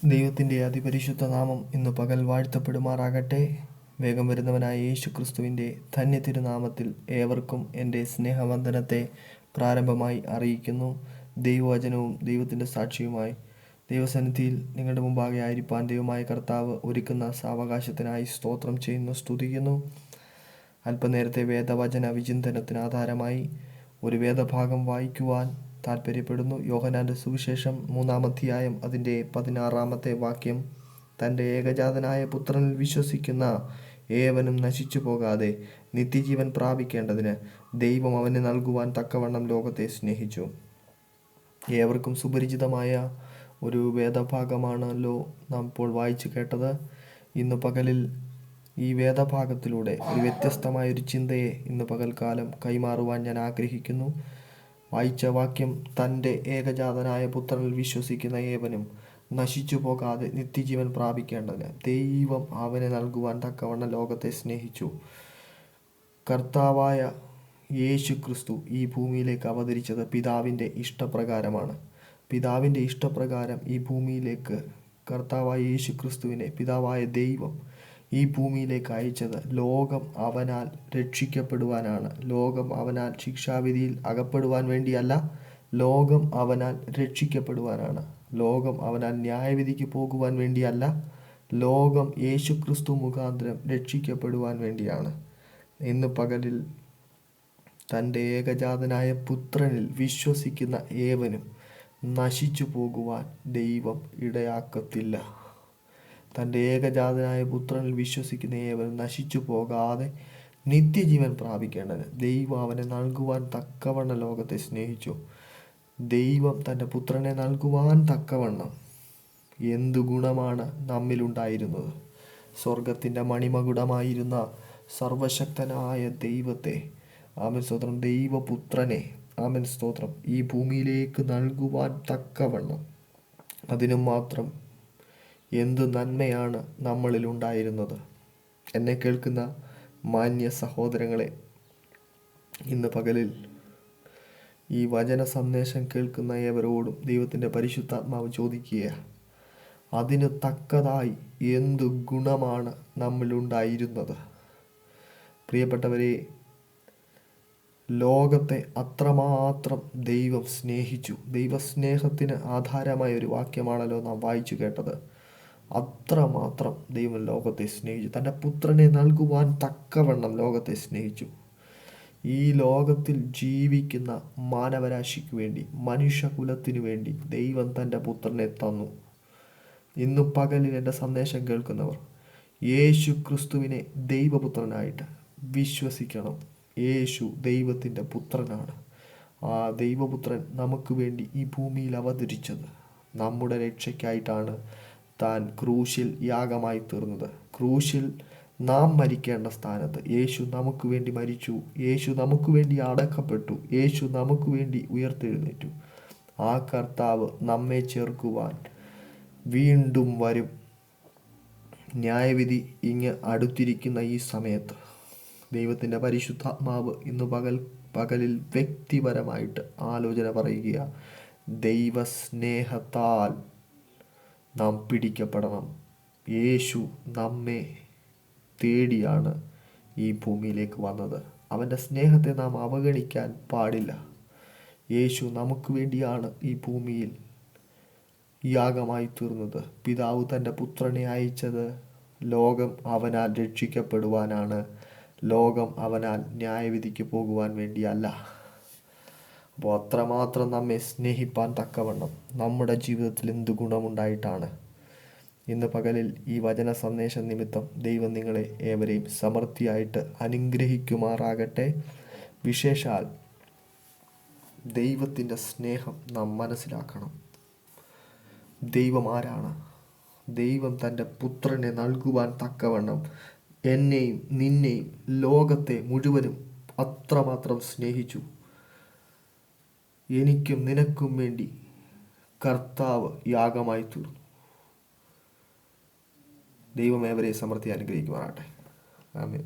ദൈവത്തിൻ്റെ അതിപരിശുദ്ധ നാമം ഇന്ന് പകൽ വാഴ്ത്തപ്പെടുമാറാകട്ടെ. വേഗം വരുന്നവനായ യേശു ക്രിസ്തുവിൻ്റെ ധന്യ തിരുനാമത്തിൽ ഏവർക്കും എൻ്റെ സ്നേഹവന്ദനത്തെ പ്രാരംഭമായി അറിയിക്കുന്നു. ദൈവവചനവും ദൈവത്തിൻ്റെ സാക്ഷിയുമായി ദൈവസന്നിധിയിൽ നിങ്ങളുടെ മുമ്പാകെ ആയിരിക്കാൻ ദൈവമായ കർത്താവ് ഒരുക്കുന്ന സാവകാശത്തിനായി സ്തോത്രം ചെയ്യുന്നു, സ്തുതിക്കുന്നു. അല്പനേരത്തെ വേദവചന വിചിന്തനത്തിന് ആധാരമായി ഒരു വേദഭാഗം വായിക്കുവാൻ താല്പര്യപ്പെടുന്നു. യോഹന്നാൻ്റെ സുവിശേഷം 3-ാം അധ്യായം അതിൻ്റെ 16-ാമത്തെ വാക്യം. തൻ്റെ ഏകജാതനായ പുത്രനിൽ വിശ്വസിക്കുന്ന ഏവനും നശിച്ചു പോകാതെ നിത്യജീവൻ പ്രാപിക്കേണ്ടതിന് ദൈവം അവനെ നൽകുവാൻ തക്കവണ്ണം ലോകത്തെ സ്നേഹിച്ചു. ഏവർക്കും സുപരിചിതമായ ഒരു വേദഭാഗമാണല്ലോ നാം ഇപ്പോൾ വായിച്ചു കേട്ടത്. ഇന്ന് പകലിൽ ഈ വേദഭാഗത്തിലൂടെ ഒരു വ്യത്യസ്തമായൊരു ചിന്തയെ ഇന്ന് പകൽക്കാലം കൈമാറുവാൻ ഞാൻ ആഗ്രഹിക്കുന്നു. വായിച്ച വാക്യം, തൻ്റെ ഏകജാതനായ പുത്രനിൽ വിശ്വസിക്കുന്ന ഏവനും നശിച്ചു പോകാതെ നിത്യജീവൻ പ്രാപിക്കേണ്ടതിന് ദൈവം അവനെ നൽകുവാൻ തക്കവണ്ണം ലോകത്തെ സ്നേഹിച്ചു. കർത്താവായ യേശു ക്രിസ്തു ഈ ഭൂമിയിലേക്ക് അവതരിച്ചത് പിതാവിൻ്റെ ഇഷ്ടപ്രകാരമാണ്. പിതാവിൻ്റെ ഇഷ്ടപ്രകാരം ഈ ഭൂമിയിലേക്ക് കർത്താവായ യേശു ക്രിസ്തുവിനെ പിതാവായ ദൈവം ഈ ഭൂമിയിലേക്ക് അയച്ചത് ലോകം അവനാൽ രക്ഷിക്കപ്പെടുവാനാണ്. ലോകം അവനാൽ ശിക്ഷാവിധിയിൽ അകപ്പെടുവാൻ വേണ്ടിയല്ല, ലോകം അവനാൽ രക്ഷിക്കപ്പെടുവാനാണ്. ലോകം അവനാൽ ന്യായവിധിക്ക് പോകുവാൻ വേണ്ടിയല്ല, ലോകം യേശു ക്രിസ്തു മുഖാന്തരം രക്ഷിക്കപ്പെടുവാൻ വേണ്ടിയാണ്. ഇന്ന് പകലിൽ തൻ്റെ ഏകജാതനായ പുത്രനിൽ വിശ്വസിക്കുന്ന ഏവനും നശിച്ചു പോകുവാൻ ദൈവം ഇടയാക്കത്തില്ല. തൻ്റെ ഏകജാതനായ പുത്രനിൽ വിശ്വസിക്കുന്ന ഏവനും നശിച്ചു പോകാതെ നിത്യജീവൻ പ്രാപിക്കേണ്ടത് ദൈവം അവനെ നൽകുവാൻ തക്കവണ്ണം ലോകത്തെ സ്നേഹിച്ചു. ദൈവം തൻ്റെ പുത്രനെ നൽകുവാൻ തക്കവണ്ണം എന്തു ഗുണമാണ് നമ്മിലുണ്ടായിരുന്നത്? സ്വർഗത്തിൻ്റെ മണിമകുടമായിരുന്ന സർവശക്തനായ ദൈവത്തെ, ആമേൻ സ്തോത്രം, ദൈവപുത്രനെ, ആമേൻ സ്തോത്രം, ഈ ഭൂമിയിലേക്ക് നൽകുവാൻ തക്കവണ്ണം അതിനും മാത്രം എന്തു നന്മയാണ് നമ്മളിലുണ്ടായിരുന്നത്. എന്നെ കേൾക്കുന്ന മാന്യ സഹോദരങ്ങളെ, ഇന്ന് പകലിൽ ഈ വചന സന്ദേശം കേൾക്കുന്ന ഏവരോടും ദൈവത്തിൻ്റെ പരിശുദ്ധാത്മാവ് ചോദിക്കുകയാണ്, അതിന് തക്കതായി എന്തു ഗുണമാണ് നമ്മിലുണ്ടായിരുന്നത്? പ്രിയപ്പെട്ടവരെ, ലോകത്തെ അത്രമാത്രം ദൈവം സ്നേഹിച്ചു. ദൈവസ്നേഹത്തിന് ആധാരമായ ഒരു വാക്യമാണല്ലോ നാം വായിച്ചു കേട്ടത്. അത്രമാത്രം ദൈവം ലോകത്തെ സ്നേഹിച്ചു. തൻ്റെ പുത്രനെ നൽകുവാൻ തക്കവണ്ണം ലോകത്തെ സ്നേഹിച്ചു. ഈ ലോകത്തിൽ ജീവിക്കുന്ന മാനവരാശിക്ക് വേണ്ടി, മനുഷ്യകുലത്തിനു വേണ്ടി ദൈവം തൻ്റെ പുത്രനെ തന്നു. ഇന്ന് പകലിൽ എൻ്റെ സന്ദേശം കേൾക്കുന്നവർ യേശു ക്രിസ്തുവിനെ ദൈവപുത്രനായിട്ട് വിശ്വസിക്കണം. യേശു ദൈവത്തിൻ്റെ പുത്രനാണ്. ആ ദൈവപുത്രൻ നമുക്ക് വേണ്ടി ഈ ഭൂമിയിൽ അവതരിച്ചത് നമ്മുടെ രക്ഷയ്ക്കായിട്ടാണ്. താൻ ക്രൂശിൽ യാഗമായി തീർന്നത്. ക്രൂശിൽ നാം മരിക്കേണ്ട സ്ഥാനത്ത് യേശു നമുക്ക് വേണ്ടി മരിച്ചു. യേശു നമുക്ക് വേണ്ടി അടക്കപ്പെട്ടു. യേശു നമുക്ക് വേണ്ടി ഉയർത്തെഴുന്നേറ്റു. ആ കർത്താവ് നമ്മെ ചേർക്കുവാൻ വീണ്ടും വരും. ന്യായവിധി ഇങ്ങ് അടുത്തിരിക്കുന്ന ഈ സമയത്ത് ദൈവത്തിൻ്റെ പരിശുദ്ധാത്മാവ് ഇന്ന് പകലിൽ വ്യക്തിപരമായിട്ട് ആലോചന പറയുക. ദൈവസ്നേഹത്താൽ നാം പിടിക്കപ്പെടണം. യേശു നമ്മെ തേടിയാണ് ഈ ഭൂമിയിലേക്ക് വന്നത്. അവൻ്റെ സ്നേഹത്തെ നാം അവഗണിക്കാൻ പാടില്ല. യേശു നമുക്ക് വേണ്ടിയാണ് ഈ ഭൂമിയിൽ യാഗമായി തീർന്നത്. പിതാവ് തൻ്റെ പുത്രനെ അയച്ചത് ലോകം അവനാൽ രക്ഷിക്കപ്പെടുവാനാണ്. ലോകം അവനാൽ ന്യായവിധിക്ക് പോകുവാൻ വേണ്ടിയല്ല. അപ്പോൾ അത്രമാത്രം നമ്മെ സ്നേഹിപ്പാൻ തക്കവണ്ണം നമ്മുടെ ജീവിതത്തിൽ എന്ത് ഗുണമുണ്ടായിട്ടാണ്? ഇന്ന് പകലിൽ ഈ വചന സന്ദേശം നിമിത്തം ദൈവം നിങ്ങളെ ഏവരെയും സമൃദ്ധിയായിട്ട് അനുഗ്രഹിക്കുമാറാകട്ടെ. വിശേഷാൽ ദൈവത്തിൻ്റെ സ്നേഹം നാം മനസ്സിലാക്കണം. ദൈവം ആരാണ്? ദൈവം തൻ്റെ പുത്രനെ നൽകുവാൻ തക്കവണ്ണം എന്നെയും നിന്നെയും ലോകത്തെ മുഴുവനും അത്രമാത്രം സ്നേഹിച്ചു. എനിക്കും നിനക്കും വേണ്ടി കർത്താവ് യാഗമായി തീർന്നു. ദൈവം ഏവരെ സമൃദ്ധി അനുഗ്രഹിക്കുവാനാകട്ടെ. ആമേൻ.